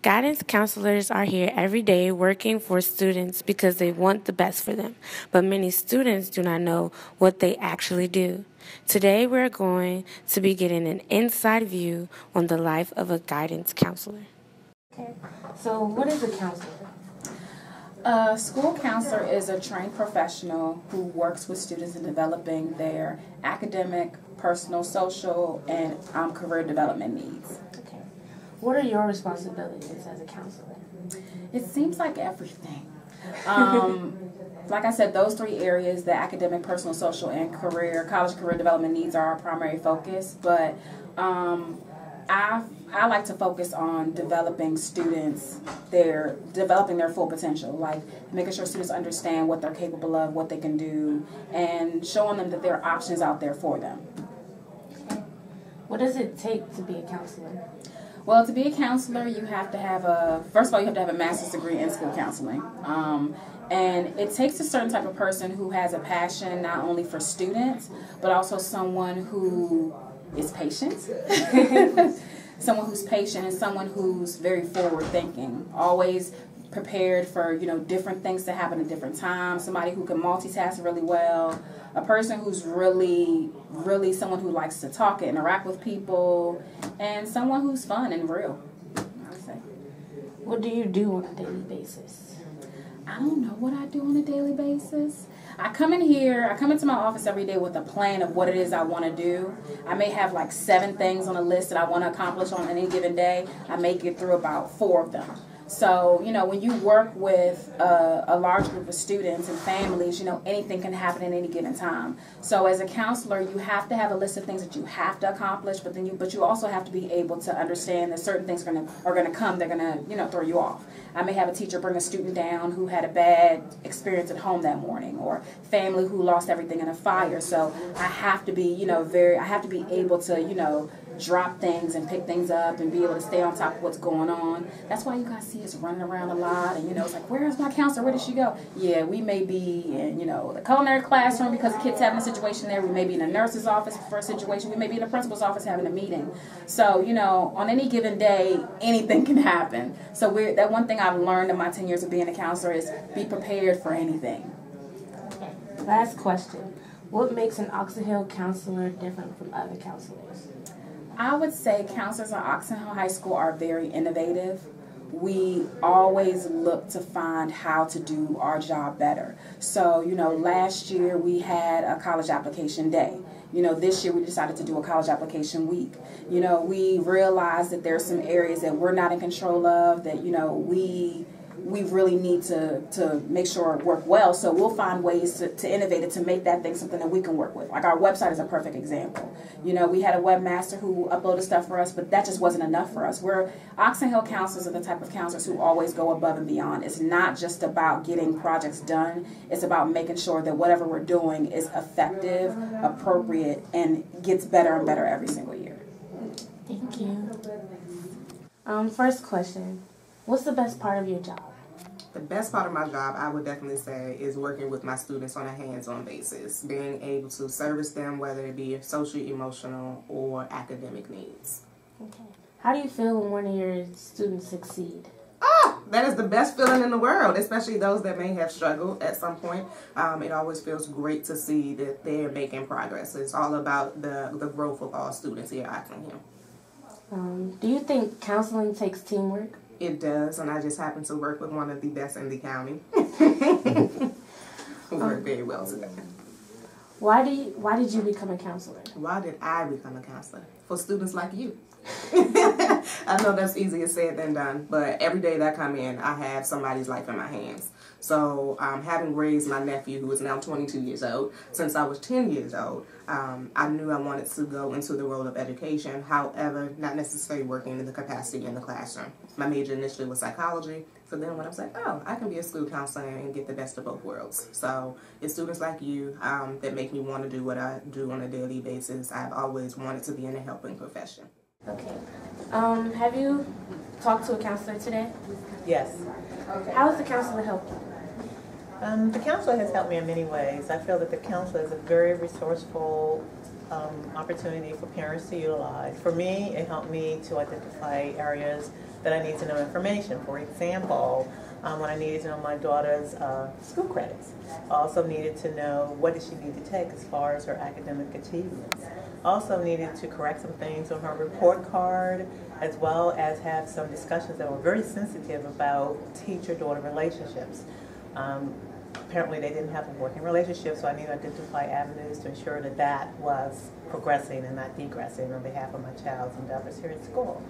Guidance counselors are here every day working for students because they want the best for them, but many students do not know what they actually do. Today, we're going to be getting an inside view on the life of a guidance counselor. Okay, so what is a counselor? A school counselor is a trained professional who works with students in developing their academic, personal, social, and career development needs. Okay. What are your responsibilities as a counselor? It seems like everything. Like I said, those three areas, the academic, personal, social, and college career development needs are our primary focus, but I like to focus on developing students, developing their full potential, like making sure students understand what they're capable of, what they can do, and showing them that there are options out there for them. What does it take to be a counselor? Well, to be a counselor, you have to have first of all, you have to have a master's degree in school counseling. And it takes a certain type of person who has a passion not only for students, but also someone who is patient. Someone who's patient and someone who's very forward thinking, always prepared for, different things to happen at different times, somebody who can multitask really well, a person who's really someone who likes to talk and interact with people, and someone who's fun and real, I would say. What do you do on a daily basis? I don't know what I do on a daily basis. I come into my office every day with a plan of what it is I want to do. I may have like 7 things on a list that I want to accomplish on any given day. I may get through about 4 of them. So, when you work with a large group of students and families, anything can happen at any given time. So as a counselor, you have to have a list of things that you have to accomplish, but you also have to be able to understand that certain things are gonna come, they're gonna, throw you off. I may have a teacher bring a student down who had a bad experience at home that morning, or family who lost everything in a fire. So I have to be, I have to be able to, drop things and pick things up and be able to stay on top of what's going on. That's why you guys see us running around a lot, and it's like, where's my counselor? Where did she go? Yeah, we may be in, the culinary classroom because the kid's having a situation there. We may be in a nurse's office for a situation. We may be in a principal's office having a meeting. So, on any given day, anything can happen. So that one thing I've learned in my 10 years of being a counselor is be prepared for anything. Last question. What makes an Oxon Hill counselor different from other counselors? I would say counselors at Oxon Hill High School are very innovative. We always look to find how to do our job better. So, last year we had a college application day. This year we decided to do a college application week. We realized that there's some areas that we're not in control of, that, we really need to make sure it work well. So we'll find ways to innovate it, to make that thing something that we can work with. Like our website is a perfect example. We had a webmaster who uploaded stuff for us, but that just wasn't enough for us. Oxon Hill counselors are the type of counselors who always go above and beyond. It's not just about getting projects done. It's about making sure that whatever we're doing is effective, appropriate, and gets better and better every single year. Thank you. First question. What's the best part of your job? The best part of my job, I would definitely say, is working with my students on a hands-on basis, being able to service them, whether it be social, emotional, or academic needs. Okay. How do you feel when one of your students succeed? That is the best feeling in the world, especially those that may have struggled at some point. It always feels great to see that they're making progress. It's all about the growth of all students here at Oxon Hill. Do you think counseling takes teamwork? It does, and I just happen to work with one of the best in the county. We work very well together. Why did you become a counselor? Why did I become a counselor? For students like you. I know that's easier said than done, but every day that I come in, I have somebody's life in my hands. So having raised my nephew, who is now 22 years old, since I was 10 years old, I knew I wanted to go into the world of education, however, not necessarily working in the capacity in the classroom. My major initially was psychology, so then when I was like, oh, I can be a school counselor and get the best of both worlds. So it's students like you that make me want to do what I do on a daily basis. I've always wanted to be in a helping profession. Okay. Have you talked to a counselor today? Yes. Okay. How has the counselor helped you? The counselor has helped me in many ways. I feel that the counselor is a very resourceful opportunity for parents to utilize. For me, it helped me to identify areas that I need to know information. For example, when I needed to know my daughter's school credits. I also needed to know what did she need to take as far as her academic achievements. Also needed to correct some things on her report card, as well as have some discussions that were very sensitive about teacher-daughter relationships. Apparently they didn't have a working relationship, so I need to identify avenues to ensure that that was progressing and not degressing on behalf of my child's endeavors here at school.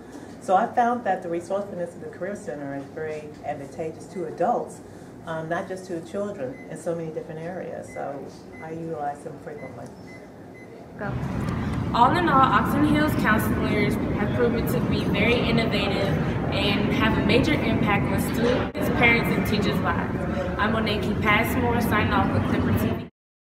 So I found that the resourcefulness of the Career Center is very advantageous to adults, not just to children, in so many different areas. So I utilize them frequently. Go. All in all, Oxon Hills counselors have proven to be very innovative and have a major impact on students, parents, and teachers' lives. I'm Moneki Passmore, signing off with Clipper TV.